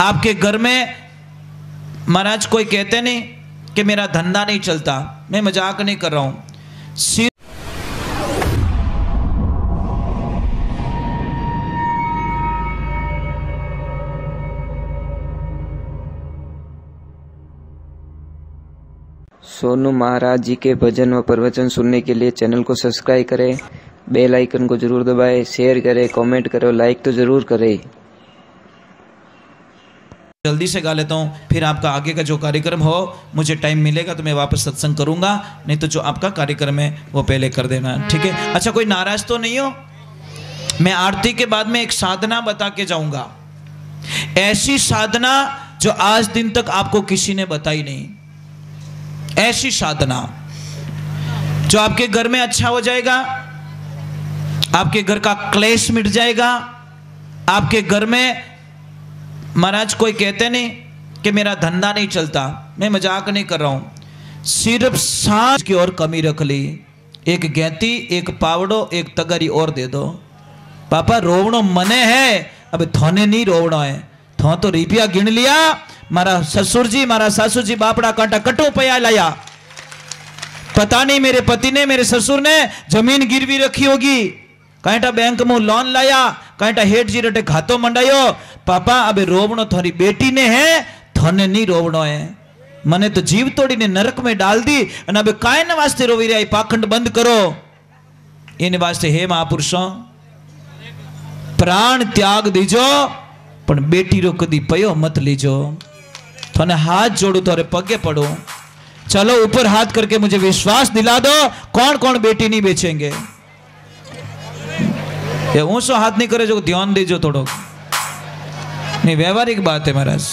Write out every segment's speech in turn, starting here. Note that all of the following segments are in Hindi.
आपके घर में महाराज कोई कहते नहीं कि मेरा धंधा नहीं चलता, मैं मजाक नहीं कर रहा हूं। सोनू महाराज जी के भजन व प्रवचन सुनने के लिए चैनल को सब्सक्राइब करें, बेल आइकन को जरूर दबाएं, शेयर करें, कमेंट करें, लाइक तो जरूर करें। जल्दी से गा लेता हूँ, फिर आपका आगे का जो कार्यक्रम हो मुझे टाइम मिलेगा तो मैं वापस सत्संग करूंगा, नहीं तो जो आपका कार्यक्रम है वो पहले कर देना, ठीक है। अच्छा, कोई नाराज तो नहीं हो? मैं आरती के बाद में एक साधना बता के जाऊंगा, ऐसी साधना जो आज दिन तक आपको किसी ने बताई नहीं, ऐसी साधना जो आपके घर में अच्छा हो जाएगा, आपके घर का क्लेश मिट जाएगा। आपके घर में महाराज कोई कहते नहीं कि मेरा धंधा नहीं चलता, मैं मजाक नहीं कर रहा हूं। सिर्फ सांस की ओर कमी रख ली, एक गैती, एक पावड़ो, एक तगरी और दे दो। पापा रोवणो मने है, अब थोने नहीं रोवणो है, थो तो रुपया गिन लिया, मारा ससुर जी मारा सासू जी बापड़ा कांटा कटो पया लाया, पता नहीं मेरे पति ने मेरे ससुर ने जमीन गिरवी रखी होगी, कांटा बैंक में लोन लाया, कांटा हेठ जी रटे खातो मंडायो। पापा अबे रोवणो थारी बेटी ने है, थोने नहीं रोवणो है, मने तो जीव तोड़ी ने नरक में डाल दी, अने अबे काय ने वास्ते रोवी रही, पाखंड बंद करो। इन वास्ते हे महापुरुषों प्राण त्याग दीजो, पण बेटी रो कदी पयो मत लीजो। थोने हाथ जोड़ू, थोड़े पगे पड़ो, चलो ऊपर हाथ करके मुझे विश्वास दिला दो, कौन कौन बेटी नहीं बेचेंगे? ये ऊंचो हाथ नहीं करे जो ध्यान दीजो थोड़ो, नहीं व्यवहारिक बात है महाराज।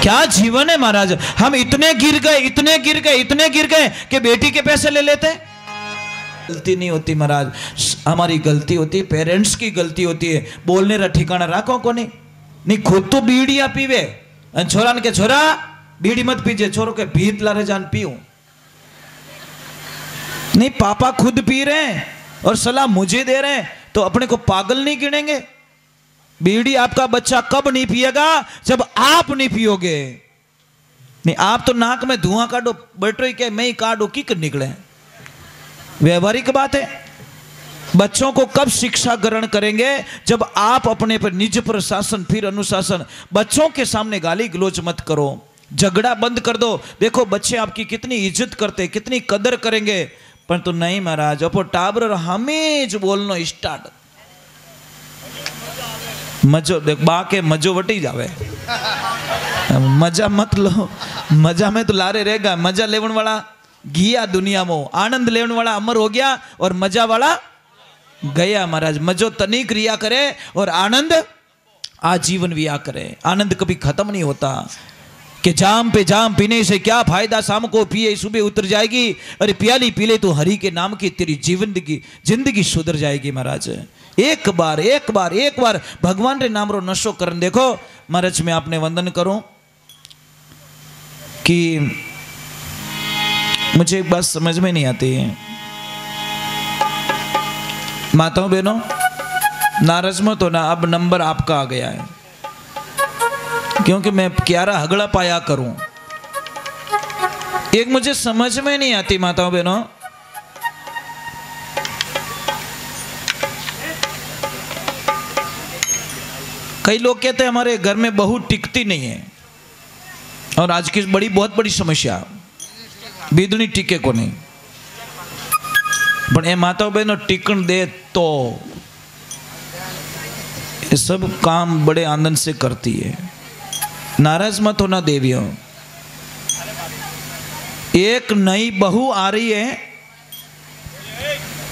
क्या जीवन है महाराज, हम इतने गिर गए, इतने गिर गए, इतने गिर गए कि बेटी के पैसे ले लेते। गलती नहीं होती महाराज, हमारी गलती होती, पेरेंट्स की गलती होती है। बोलने रा ठिकाना राखो को नहीं खुद तो बीड़िया पीवे, छोरा ने के छोरा बीड़ी मत पीजे, छोरो के भीत लारे जान पीऊं नहीं। पापा खुद पी रहे हैं और सलाह मुझे दे रहे हैं, तो अपने को पागल नहीं गिनेंगे? बीड़ी आपका बच्चा कब नहीं पिएगा? जब आप नहीं पियोगे। नहीं आप तो नाक में धुआं काटो, बैटरी के मैं ही काटो की कर निकले। व्यवहारिक बात है। बच्चों को कब शिक्षा ग्रहण करेंगे? जब आप अपने पर निज पर शासन फिर अनुशासन। बच्चों के सामने गाली गलोच मत करो, झगड़ा बंद कर दो। देखो बच्चे आपकी कितनी इज्जत करते, कितनी कदर करेंगे, पर तो नहीं महाराज अपो टाबर हमें बोलनो स्टार्ट। मजो देख बा के मजो वटी जावे, मजा मत लो, मजा में तो लारे रहेगा। मजा लेवन वाला गया दुनिया में, आनंद लेवन वाला अमर हो गया और मजा वाला गया महाराज। मजो तनिक रिया करे और आनंद आजीवन रिया करे। आनंद कभी खत्म नहीं होता कि जाम पे जाम पीने से क्या फायदा, शाम को पिए सुबह उतर जाएगी। अरे प्याली पी ले तो हरि के नाम की तेरी जिंदगी सुधर जाएगी महाराज। एक बार भगवान रे नाम रो नशो करन देखो महाराज। मैं आपने वंदन करूं कि मुझे एक बात समझ में नहीं आती है। माताओं बहनों नाराज मत हो ना, अब नंबर आपका आ गया है, क्योंकि मैं क्यारा हगड़ा पाया करूं। एक मुझे समझ में नहीं आती माताओं बहनों, कई लोग कहते हैं हमारे घर में बहू टिकती नहीं है, और आज की बहुत बड़ी समस्या बीदनी टिके को नहीं। पर ए माताओं बहनों टिकन दे तो ये सब काम बड़े आनंद से करती है। नाराज मत होना देवियों। एक नई बहू आ रही है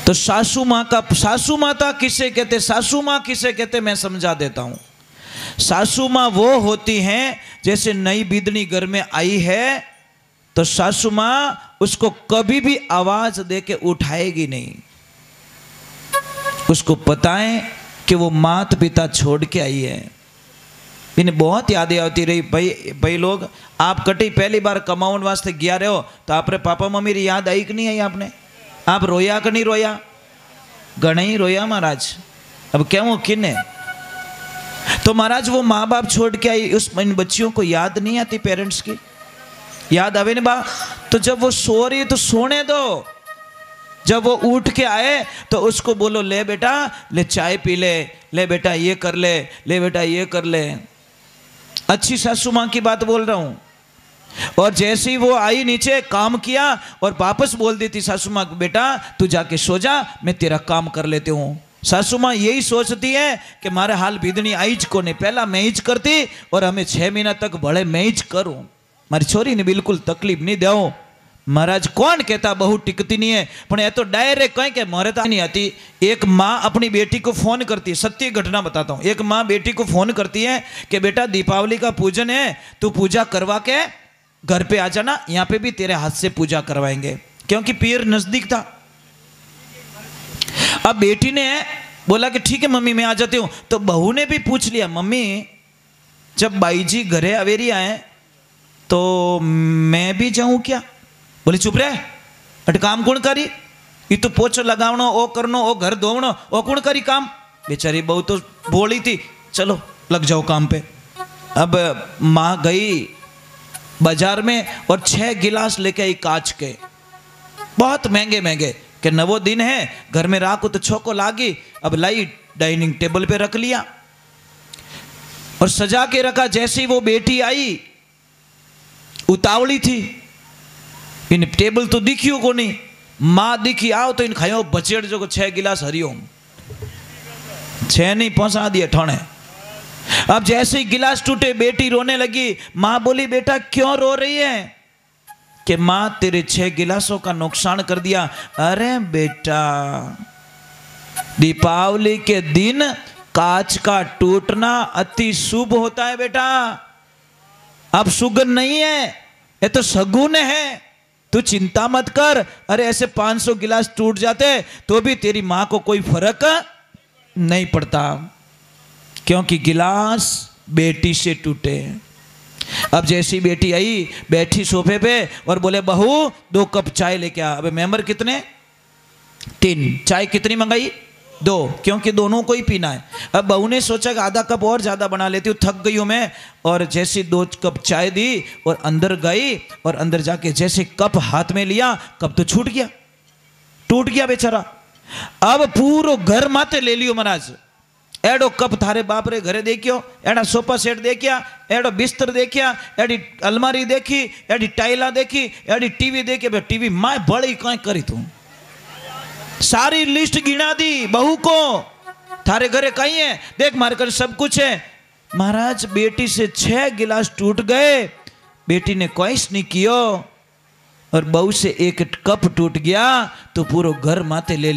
तो सासू माता किसे कहते, सासू माँ किसे कहते, मैं समझा देता हूं। सासू माँ वो होती हैं जैसे नई बिदनी घर में आई है तो सासू माँ उसको कभी भी आवाज दे के उठाएगी नहीं। उसको पता है कि वो मात पिता छोड़ के आई है। इन्हें बहुत यादें आती रही। भाई लोग आप कटी पहली बार कमाउन वास्ते गया रहे हो तो आपरे पापा मम्मी री याद आई कि नहीं आई? आपने आप रोया कि नहीं रोया? घणा ही रोया महाराज। अब क्या वो किने तो महाराज वो माँ बाप छोड़ के आई, उस इन बच्चियों को याद नहीं आती पेरेंट्स की? याद आवे ना बा? तो जब वो सो रही है तो सोने दो। जब वो उठ के आए तो उसको बोलो, ले बेटा ले चाय पी ले बेटा ये कर ले बेटा ये कर ले। अच्छी सासू माँ की बात बोल रहा हूँ। और जैसे ही वो आई नीचे, काम किया और वापस बोल देती सासू माँ, बेटा तू जाके सो जा, मैं तेरा काम कर लेती हूँ। सासू माँ यही सोचती है कि मारे हाल बीदनी आईज को ने, पहला मैं ही करती और हमें 6 महीना तक बड़े मैं ही करूँ, मारी छोरी ने बिल्कुल तकलीफ नहीं दो। महाराज कौन कहता बहू टिकती नहीं है, पर ये तो डायरेक्ट कहीं के मरता नहीं आती। एक माँ अपनी बेटी को फोन करती है, सत्य घटना बताता हूँ। एक माँ बेटी को फोन करती है कि बेटा दीपावली का पूजन है, तू पूजा करवा के घर पे आ जाना, यहाँ पे भी तेरे हाथ से पूजा करवाएंगे, क्योंकि पीर नजदीक था। अब बेटी ने बोला कि ठीक है मम्मी मैं आ जाती हूँ। तो बहू ने भी पूछ लिया, मम्मी जब बाई जी घरे अवेरी आए तो मैं भी जाऊं क्या? बोले चुप रहे, अट काम कौन करी? ये तो पोछो लगावनो, ओ करनो, ओ घर धोवनो, ओ कौन करी काम? बेचारी बहू तो बोली थी चलो लग जाओ काम पे। अब माँ गई बाजार में और 6 गिलास लेके आई कांच के, बहुत महंगे महंगे, कि नवो दिन है घर में राखो तो छोको लागी। अब लाई डाइनिंग टेबल पे रख लिया और सजा के रखा। जैसे ही वो बेटी आई, उतावली थी, इन टेबल तो दिखियो को नहीं, माँ दिखी आओ तो इन खायो बचेड़ जो 6 गिलास हरिओम, 6 नहीं पहुंचा दिए ठाणे। अब जैसे ही गिलास टूटे बेटी रोने लगी। माँ बोली बेटा क्यों रो रही है? कि माँ तेरे 6 गिलासों का नुकसान कर दिया। अरे बेटा दीपावली के दिन कांच का टूटना अति शुभ होता है बेटा, अब सुगन नहीं है, ये तो सगुन है, तू चिंता मत कर। अरे ऐसे 500 गिलास टूट जाते तो भी तेरी माँ को कोई फर्क नहीं पड़ता, क्योंकि गिलास बेटी से टूटे। अब जैसी बेटी आई, बैठी सोफे पे और बोले बहू 2 कप चाय लेके आ। अब मेंबर कितने? 3। चाय कितनी मंगाई? 2, क्योंकि दोनों को ही पीना है। अब बहू ने सोचा कि आधा कप और ज्यादा बना लेती हूँ, थक गई हूँ मैं। और जैसी 2 कप चाय दी और अंदर गई और अंदर जाके जैसे कप हाथ में लिया, कप तो छूट गया, टूट गया बेचारा। अब पूरो घर माते ले लियो महाराज। एडो कप थारे बाप रे घरे देखियो, एडा सोफा सेट देखिया, एडो बिस्तर देखिया, एडी अलमारी देखी, एडी टाइला देखी, एडी टीवी देखी। टीवी माय बड़ी कहीं करी तू, सारी लिस्ट गिना दी बहू को, थारे घरे कहीं है देख, मारे घर सब कुछ है। महाराज बेटी से 6 गिलास टूट गए, बेटी ने क्वेश्चन नहीं कियो, और बहू से 1 कप टूट गया तो पूरा घर माथे ले लिया।